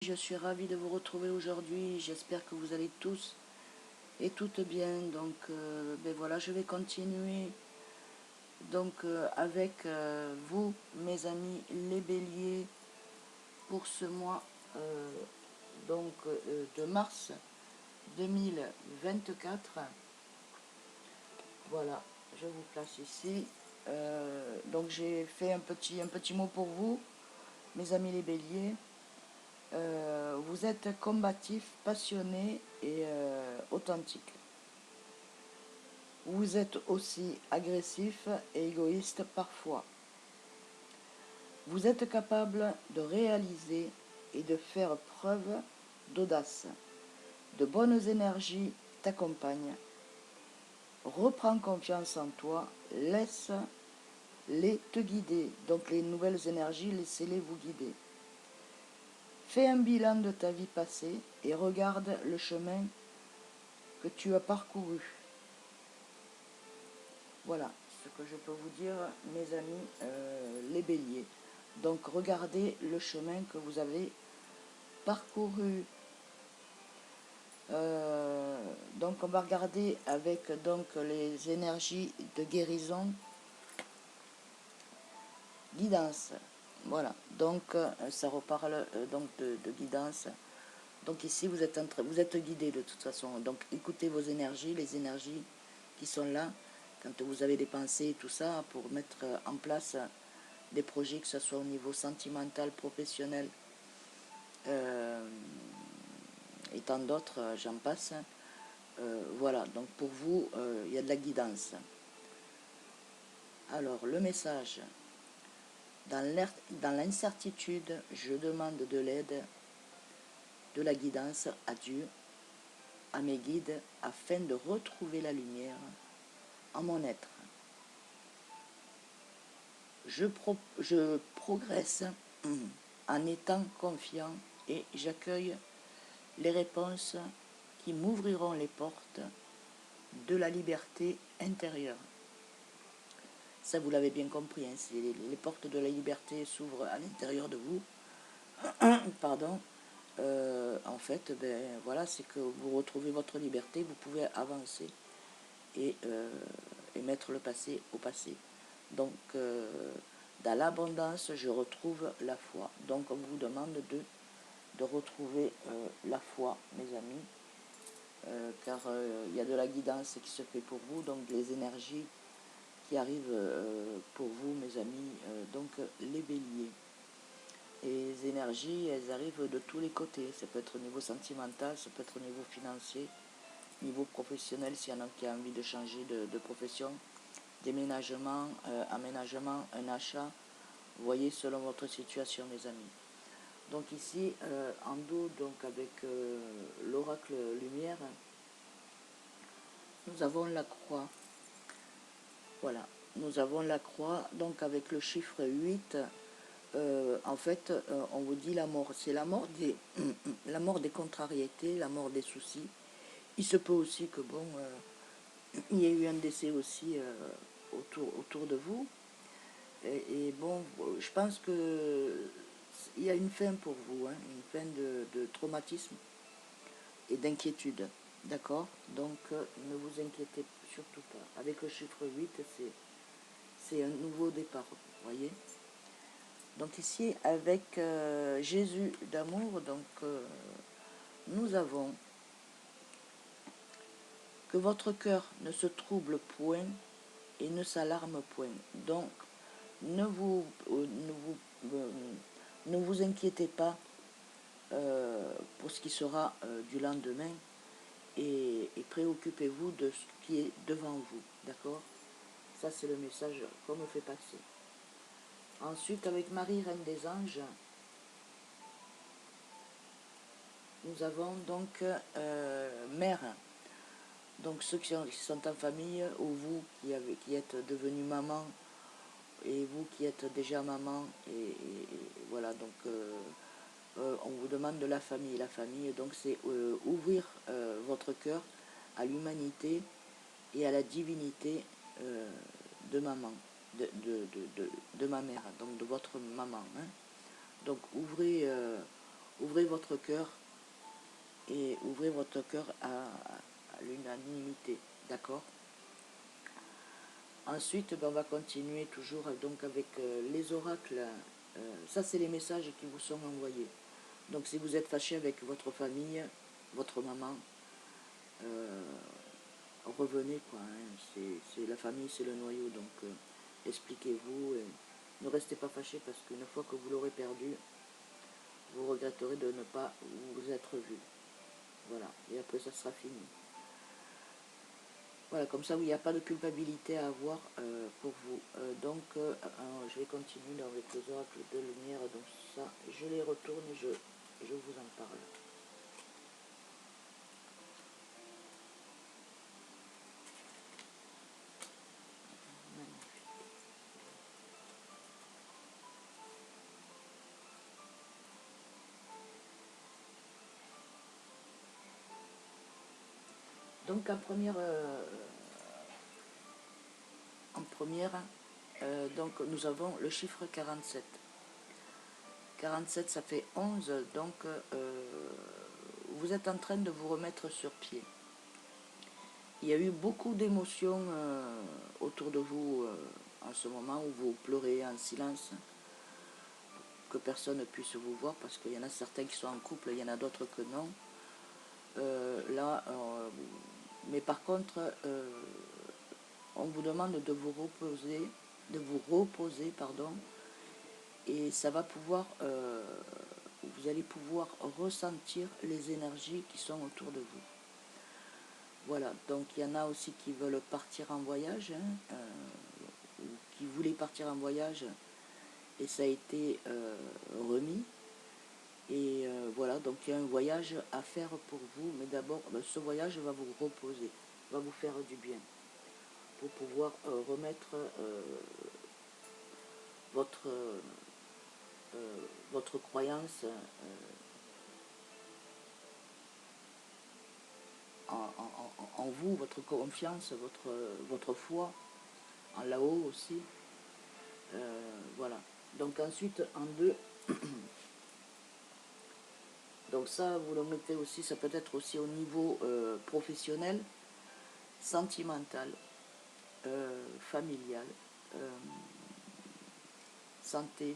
Je suis ravie de vous retrouver aujourd'hui. J'espère que vous allez tous et toutes bien. Donc, ben voilà, je vais continuer avec vous, mes amis, les béliers, pour ce mois de mars 2024. Voilà, je vous place ici. Donc, j'ai fait un petit mot pour vous, mes amis les béliers. Vous êtes combatif, passionné et authentique. Vous êtes aussi agressif et égoïste parfois. Vous êtes capable de réaliser et de faire preuve d'audace. De bonnes énergies t'accompagnent. Reprends confiance en toi, laisse-les te guider. Donc les nouvelles énergies, laissez-les vous guider. Fais un bilan de ta vie passée et regarde le chemin que tu as parcouru. Voilà ce que je peux vous dire, mes amis, les béliers. Donc, regardez le chemin que vous avez parcouru. Donc, on va regarder avec les énergies de guérison, guidance. Voilà, donc ça reparle de guidance. Donc ici, vous êtes guidé de toute façon. Donc, écoutez vos énergies, les énergies qui sont là, quand vous avez des pensées et tout ça, pour mettre en place des projets, que ce soit au niveau sentimental, professionnel, et tant d'autres, j'en passe. Voilà, donc pour vous, il y a de la guidance. Alors, le message. Dans l'incertitude, je demande de l'aide, de la guidance à Dieu, à mes guides, afin de retrouver la lumière en mon être. Je progresse en étant confiant et j'accueille les réponses qui m'ouvriront les portes de la liberté intérieure. Ça, vous l'avez bien compris, hein, si les portes de la liberté s'ouvrent à l'intérieur de vous, pardon, en fait, voilà, c'est que vous retrouvez votre liberté, vous pouvez avancer et mettre le passé au passé. Donc, dans l'abondance, je retrouve la foi. Donc, on vous demande de retrouver la foi, mes amis, car il y a de la guidance qui se fait pour vous, donc les énergies qui arrivent pour vous, mes amis, donc les béliers. Et les énergies, elles arrivent de tous les côtés. Ça peut être au niveau sentimental, ça peut être au niveau financier, niveau professionnel, s'il y en a qui a envie de changer de profession, déménagement, aménagement, un achat. Vous voyez, selon votre situation, mes amis. Donc ici, en dos, donc avec l'oracle lumière, nous avons la croix. Voilà, nous avons la croix, donc avec le chiffre 8, en fait, on vous dit la mort. C'est la mort la mort des contrariétés, la mort des soucis. Il se peut aussi que, bon, il y ait eu un décès aussi autour de vous. Et bon, je pense que il y a une fin pour vous, hein, une fin de traumatisme et d'inquiétude. D'accord? Donc, ne vous inquiétez surtout pas. Avec le chiffre 8, c'est un nouveau départ, vous voyez? Donc ici, avec Jésus d'amour, donc nous avons que votre cœur ne se trouble point et ne s'alarme point. Donc, ne vous inquiétez pas pour ce qui sera du lendemain et préoccupez-vous de ce qui est devant vous. D'accord? Ça, c'est le message qu'on me fait passer. Ensuite, avec Marie, Reine des Anges, nous avons donc Mère. Donc ceux qui sont en famille, ou vous qui êtes devenu maman, et vous qui êtes déjà maman, et voilà, donc on vous demande de la famille. La famille, donc c'est ouvrir votre cœur à l'humanité et à la divinité de maman, de ma mère, donc de votre maman. Hein. Donc ouvrez ouvrez votre cœur et ouvrez votre cœur à l'unanimité, d'accord? Ensuite, ben, on va continuer toujours donc avec les oracles. Ça, c'est les messages qui vous sont envoyés. Donc, si vous êtes fâché avec votre famille, votre maman, revenez, quoi. Hein. C'est la famille, c'est le noyau. Donc, expliquez-vous. Et ne restez pas fâché parce qu'une fois que vous l'aurez perdu, vous regretterez de ne pas vous être vu. Voilà. Et après, ça sera fini. Voilà, comme ça, il n'y a pas de culpabilité à avoir pour vous. Donc, je vais continuer avec les oracles de lumière. Donc ça, je les retourne et je vous en parle. Donc, donc, nous avons le chiffre 47. 47, ça fait 11. Donc, vous êtes en train de vous remettre sur pied. Il y a eu beaucoup d'émotions autour de vous en ce moment où vous pleurez en silence, que personne ne puisse vous voir parce qu'il y en a certains qui sont en couple, il y en a d'autres que non. Mais par contre, on vous demande de vous reposer, pardon, et ça va pouvoir, vous allez pouvoir ressentir les énergies qui sont autour de vous. Voilà, donc il y en a aussi qui veulent partir en voyage, hein, qui voulaient partir en voyage, et ça a été remis. Et voilà, donc il y a un voyage à faire pour vous, mais d'abord, ce voyage va vous reposer, va vous faire du bien, pour pouvoir remettre votre, votre croyance en vous, votre confiance, votre foi, en là-haut aussi. Voilà. Donc ensuite, en 2, donc ça, vous le mettez aussi, ça peut être aussi au niveau professionnel, sentimental, familial, santé,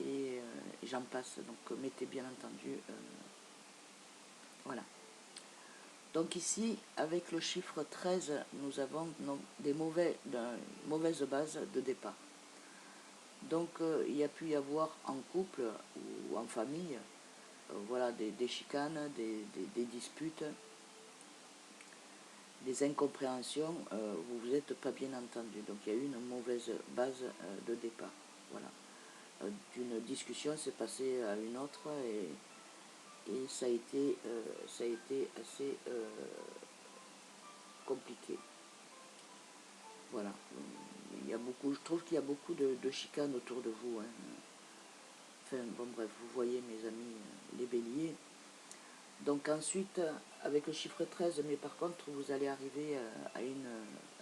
et j'en passe. Donc mettez bien entendu, voilà. Donc ici, avec le chiffre 13, nous avons des mauvaises bases de départ. Donc il y a pu y avoir en couple ou en famille, voilà, des chicanes, des disputes, des incompréhensions, vous vous êtes pas bien entendu. Donc il y a eu une mauvaise base de départ. Voilà. D'une discussion, c'est passé à une autre et ça a été assez compliqué. Voilà. Il y a beaucoup, je trouve qu'il y a beaucoup de chicanes autour de vous. Hein. Enfin, bon, bref, vous voyez, mes amis, les béliers. Donc ensuite, avec le chiffre 13, mais par contre, vous allez arriver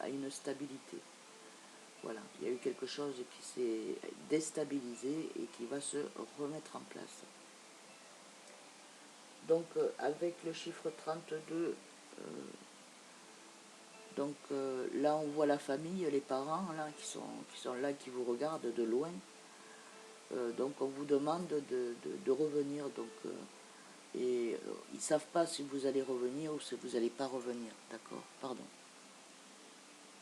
à une stabilité. Voilà, il y a eu quelque chose qui s'est déstabilisé et qui va se remettre en place. Donc avec le chiffre 32, donc là on voit la famille, les parents là, qui sont là, qui vous regardent de loin. Donc on vous demande de revenir. Donc, et ils ne savent pas si vous allez revenir ou si vous n'allez pas revenir. D'accord? Pardon.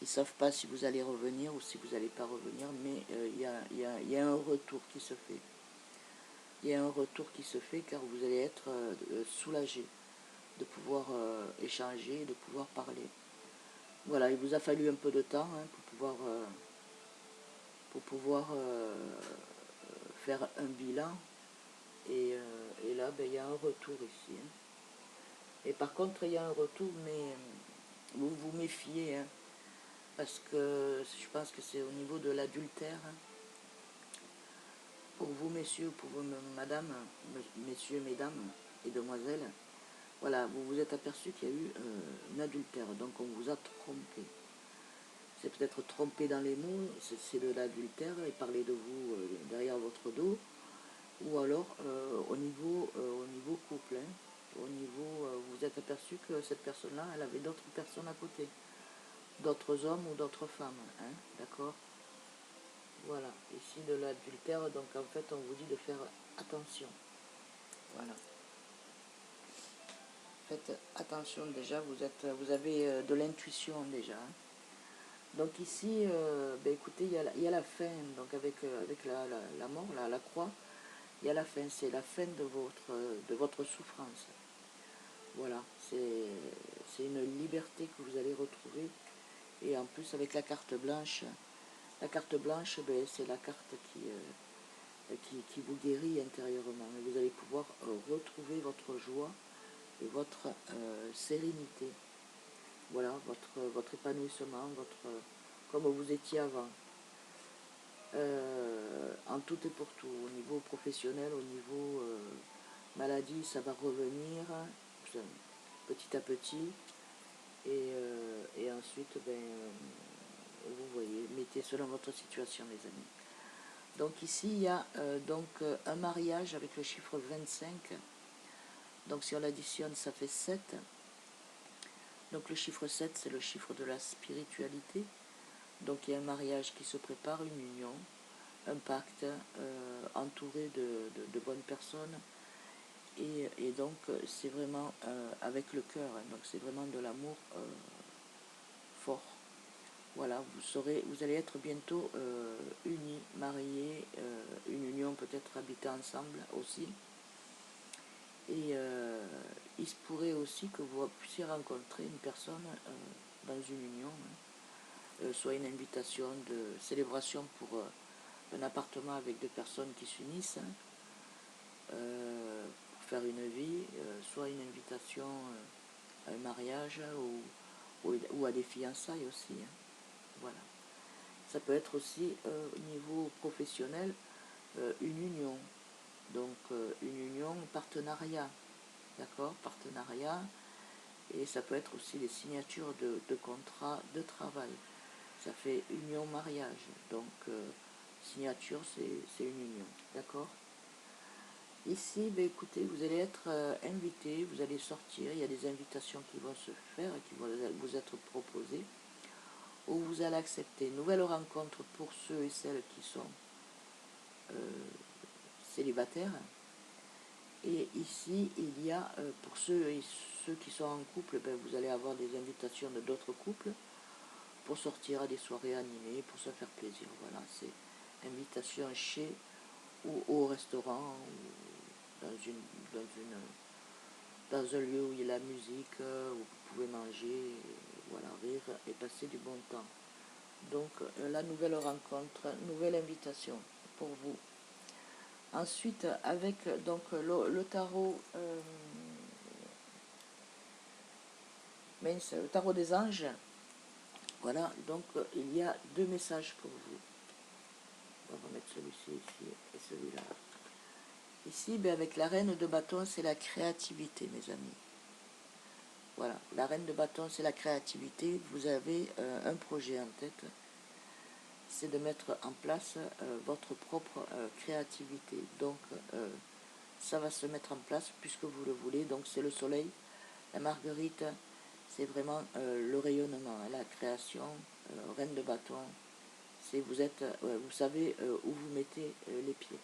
Ils ne savent pas si vous allez revenir ou si vous n'allez pas revenir, mais il y a un retour qui se fait. Il y a un retour qui se fait car vous allez être soulagé de pouvoir échanger, de pouvoir parler. Voilà, il vous a fallu un peu de temps hein, pour pouvoir faire un bilan. Et là, ben, il y a un retour ici. Hein. Et par contre, il y a un retour, mais vous vous méfiez, hein, parce que je pense que c'est au niveau de l'adultère. Hein. Pour vous, messieurs, pour vous, madame, messieurs, mesdames et demoiselles, voilà, vous vous êtes aperçu qu'il y a eu un adultère, donc on vous a trompé. C'est peut-être trompé dans les mots, c'est de l'adultère, et parler de vous derrière votre dos, ou alors au niveau couple, hein. Au niveau, vous vous êtes aperçu que cette personne-là, elle avait d'autres personnes à côté, d'autres hommes ou d'autres femmes, hein, d'accord? Voilà, ici de l'adultère, donc en fait on vous dit de faire attention. Voilà. Faites attention déjà, vous avez de l'intuition déjà, hein. Donc ici, ben écoutez, il y a la fin, donc avec la mort, la croix, il y a la fin, c'est la fin de votre souffrance. Voilà, c'est une liberté que vous allez retrouver. Et en plus avec la carte blanche, ben, c'est la carte qui vous guérit intérieurement. Et vous allez pouvoir retrouver votre joie et votre sérénité. Voilà, votre épanouissement, comme vous étiez avant. En tout et pour tout, au niveau professionnel, au niveau maladie, ça va revenir petit à petit. Et ensuite, ben, vous voyez, mettez selon votre situation, les amis. Donc ici, il y a un mariage avec le chiffre 25. Donc si on l'additionne, ça fait 7. Donc le chiffre 7, c'est le chiffre de la spiritualité. Donc il y a un mariage qui se prépare, une union, un pacte, entouré de bonnes personnes. Et donc c'est vraiment avec le cœur, hein. Donc c'est vraiment de l'amour fort. Voilà, vous allez être bientôt unis, mariés, une union, peut-être habiter ensemble aussi. Et il se pourrait aussi que vous puissiez rencontrer une personne dans une union, hein. Soit une invitation de célébration pour un appartement avec deux personnes qui s'unissent, hein, pour faire une vie, soit une invitation à un mariage ou à des fiançailles aussi, hein. Voilà. Ça peut être aussi au niveau professionnel une union. Donc une union, partenariat, d'accord, partenariat. Et ça peut être aussi des signatures de contrats de travail. Ça fait union mariage. Donc signature, c'est une union, d'accord. Ici, ben, écoutez, vous allez être invité, vous allez sortir, il y a des invitations qui vont se faire, qui vont vous être proposées, où vous allez accepter. Nouvelle rencontre pour ceux et celles qui sont célibataires. Et ici, il y a, pour ceux qui sont en couple, ben, vous allez avoir des invitations de d'autres couples pour sortir à des soirées animées, pour se faire plaisir. Voilà, c'est invitation chez ou au restaurant, ou dans un lieu où il y a la musique, où vous pouvez manger, et, voilà, rire et passer du bon temps. Donc la nouvelle rencontre, nouvelle invitation pour vous. Ensuite, avec donc le tarot, le tarot des anges, voilà, donc il y a deux messages pour vous. On va remettre celui-ci ici et celui-là. Ici, ben, avec la reine de bâton, c'est la créativité, mes amis. Voilà, la reine de bâton, c'est la créativité. Vous avez un projet en tête, c'est de mettre en place votre propre créativité. Donc, ça va se mettre en place puisque vous le voulez. Donc, c'est le soleil, la marguerite, c'est vraiment le rayonnement, la création, reine de bâton. Vous savez où vous mettez les pieds.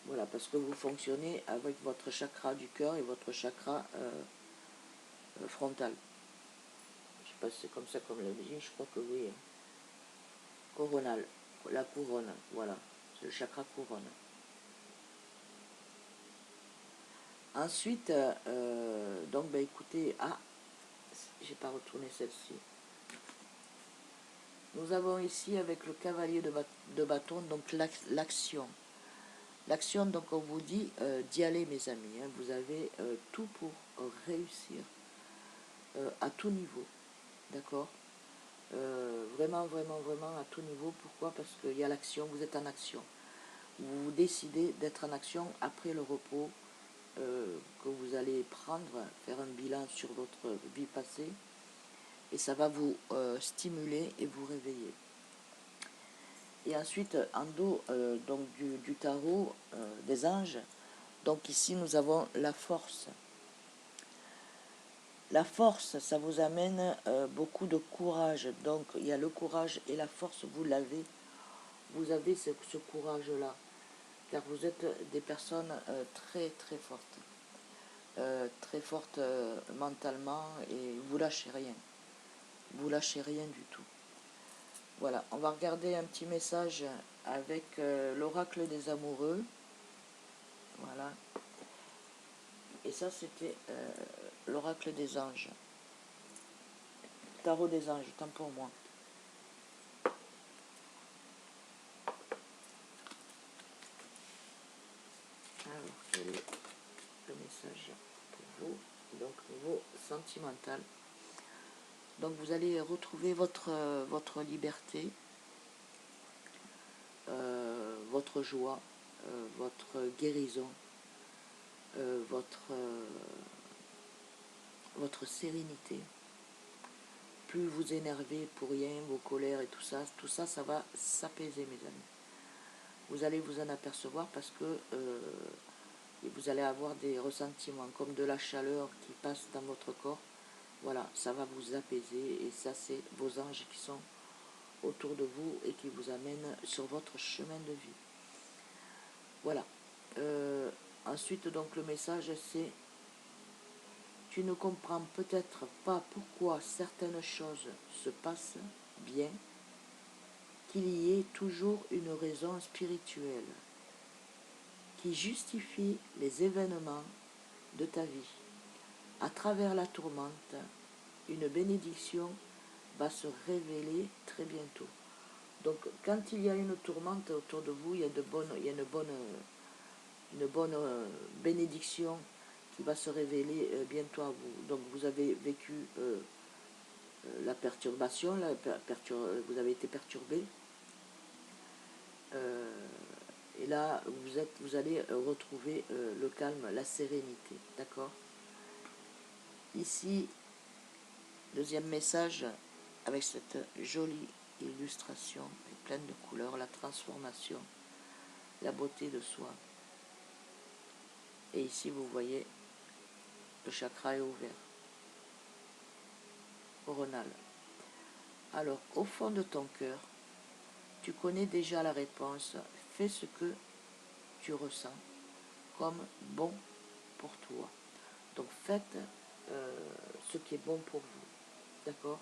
Voilà, parce que vous fonctionnez avec votre chakra du cœur et votre chakra frontal. Je ne sais pas si c'est comme ça comme l'a dit, je crois que oui. Coronal, la couronne, voilà, c'est le chakra couronne. Ensuite, donc, ben, écoutez, j'ai pas retourné celle-ci. Nous avons ici avec le cavalier de bâton, donc l'action. L'action, donc on vous dit d'y aller, mes amis, hein. Vous avez tout pour réussir à tout niveau, d'accord. Vraiment, vraiment, vraiment à tout niveau. Pourquoi? Parce qu'il y a l'action, vous êtes en action. Vous décidez d'être en action après le repos que vous allez prendre, faire un bilan sur votre vie passée, et ça va vous stimuler et vous réveiller. Et ensuite, en dos donc du tarot des anges, donc ici nous avons la force. La force, ça vous amène beaucoup de courage. Donc il y a le courage et la force, vous l'avez. Vous avez ce courage-là. Car vous êtes des personnes très très fortes. Très fortes mentalement, et vous lâchez rien. Vous lâchez rien du tout. Voilà, on va regarder un petit message avec l'oracle des amoureux. Voilà. Et ça, c'était l'oracle des anges. Tarot des anges, tant pour moi. Alors, quel est le message pour vous? Donc, niveau sentimental. Donc, vous allez retrouver votre liberté, votre joie, votre guérison, votre sérénité. Plus vous énervez pour rien, vos colères et tout ça, ça va s'apaiser, mes amis. Vous allez vous en apercevoir parce que vous allez avoir des ressentiments comme de la chaleur qui passe dans votre corps. Voilà, ça va vous apaiser, et ça, c'est vos anges qui sont autour de vous et qui vous amènent sur votre chemin de vie. Voilà. Ensuite, donc, le message, c'est: tu ne comprends peut-être pas pourquoi certaines choses se passent bien, qu'il y ait toujours une raison spirituelle qui justifie les événements de ta vie. À travers la tourmente, une bénédiction va se révéler très bientôt. Donc, quand il y a une tourmente autour de vous, il y a une bonne bénédiction qui va se révéler bientôt à vous. Donc, vous avez vécu la perturbation, vous avez été perturbé. Et là, vous allez retrouver le calme, la sérénité. D'accord? Ici, deuxième message, avec cette jolie illustration pleine de couleurs, la transformation, la beauté de soi. Et ici, vous voyez, le chakra est ouvert, coronal. Alors, au fond de ton cœur, tu connais déjà la réponse. Fais ce que tu ressens comme bon pour toi. Donc, faites ce qui est bon pour vous. D'accord?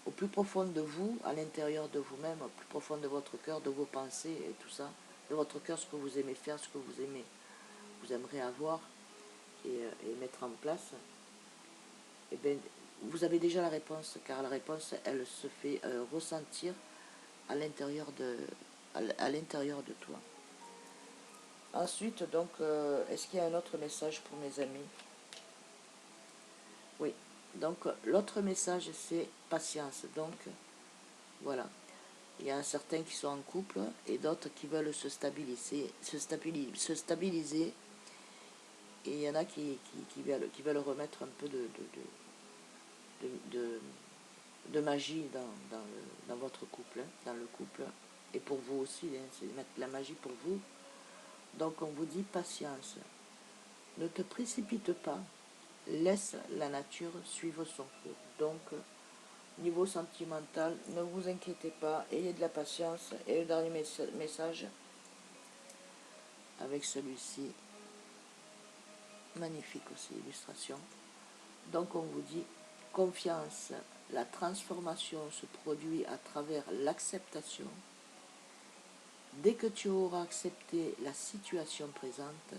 Au plus profond de vous, à l'intérieur de vous-même, au plus profond de votre cœur, de vos pensées et tout ça, de votre cœur, ce que vous aimez faire, ce que vous aimeriez avoir et mettre en place, et bien, vous avez déjà la réponse, car la réponse, elle se fait ressentir à l'intérieur de toi. Ensuite, donc, est-ce qu'il y a un autre message pour mes amis? Oui. Donc, l'autre message, c'est patience. Donc, voilà. Il y a certains qui sont en couple et d'autres qui veulent se stabiliser. Et il y en a qui veulent remettre un peu de magie dans votre couple, dans le couple. Et pour vous aussi, c'est mettre la magie pour vous. Donc on vous dit patience. Ne te précipite pas. Laisse la nature suivre son cours. Donc, niveau sentimental, ne vous inquiétez pas. Ayez de la patience. Et le dernier message, avec celui-ci, magnifique aussi, illustration. Donc on vous dit confiance. La transformation se produit à travers l'acceptation. Dès que tu auras accepté la situation présente,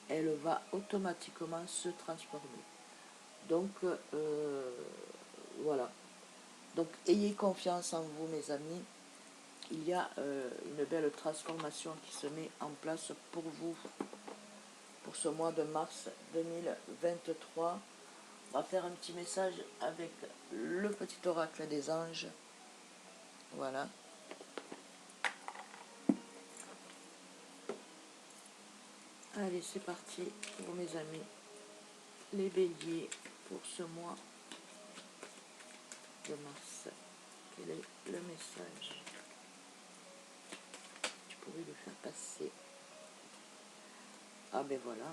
elle va automatiquement se transformer. Donc, voilà. Donc, ayez confiance en vous, mes amis. Il y a une belle transformation qui se met en place pour vous, pour ce mois de mars 2023. On va faire un petit message avec le petit oracle des anges. Voilà. Allez, c'est parti pour mes amis. Les béliers pour ce mois de mars. quel est le message? Tu pourrais le faire passer. Ah ben voilà,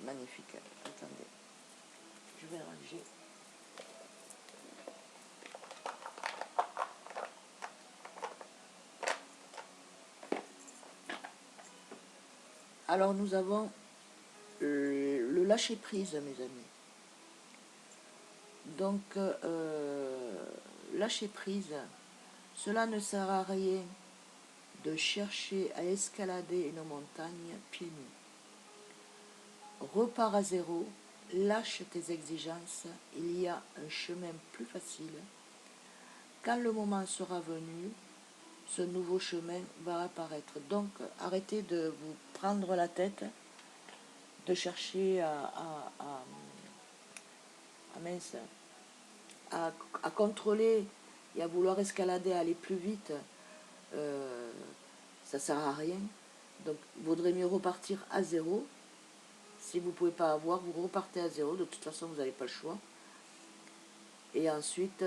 magnifique. Attendez, je vais ranger. Alors nous avons le lâcher prise, mes amis. Donc lâcher prise, cela ne sert à rien de chercher à escalader une montagne pieds nus. Repars à zéro, lâche tes exigences, il y a un chemin plus facile. Quand le moment sera venu, ce nouveau chemin va apparaître. Donc arrêtez de vous prendre la tête, de chercher mince, à contrôler et à vouloir escalader, à aller plus vite. Ça sert à rien. Donc il vaudrait mieux repartir à zéro. Si vous ne pouvez pas avoir, vous repartez à zéro. De toute façon, vous n'avez pas le choix. Et ensuite,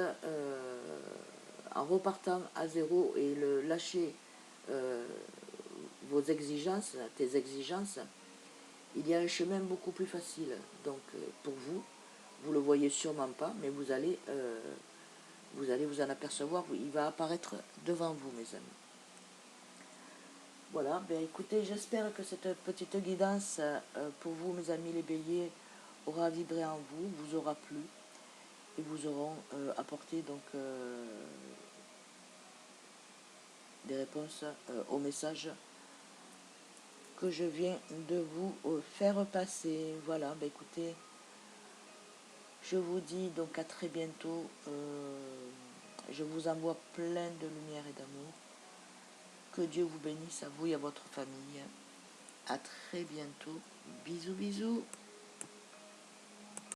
en repartant à zéro et le lâcher vos exigences, tes exigences, il y a un chemin beaucoup plus facile. Donc pour vous, vous ne le voyez sûrement pas, mais vous allez vous en apercevoir, il va apparaître devant vous, mes amis. Voilà, ben écoutez, j'espère que cette petite guidance pour vous, mes amis les béliers, aura vibré en vous, vous aura plu et vous auront apporté donc des réponses aux messages que je viens de vous faire passer. Voilà, ben écoutez, je vous dis donc à très bientôt. Je vous envoie plein de lumière et d'amour. Que Dieu vous bénisse à vous et à votre famille. À très bientôt. Bisous, bisous.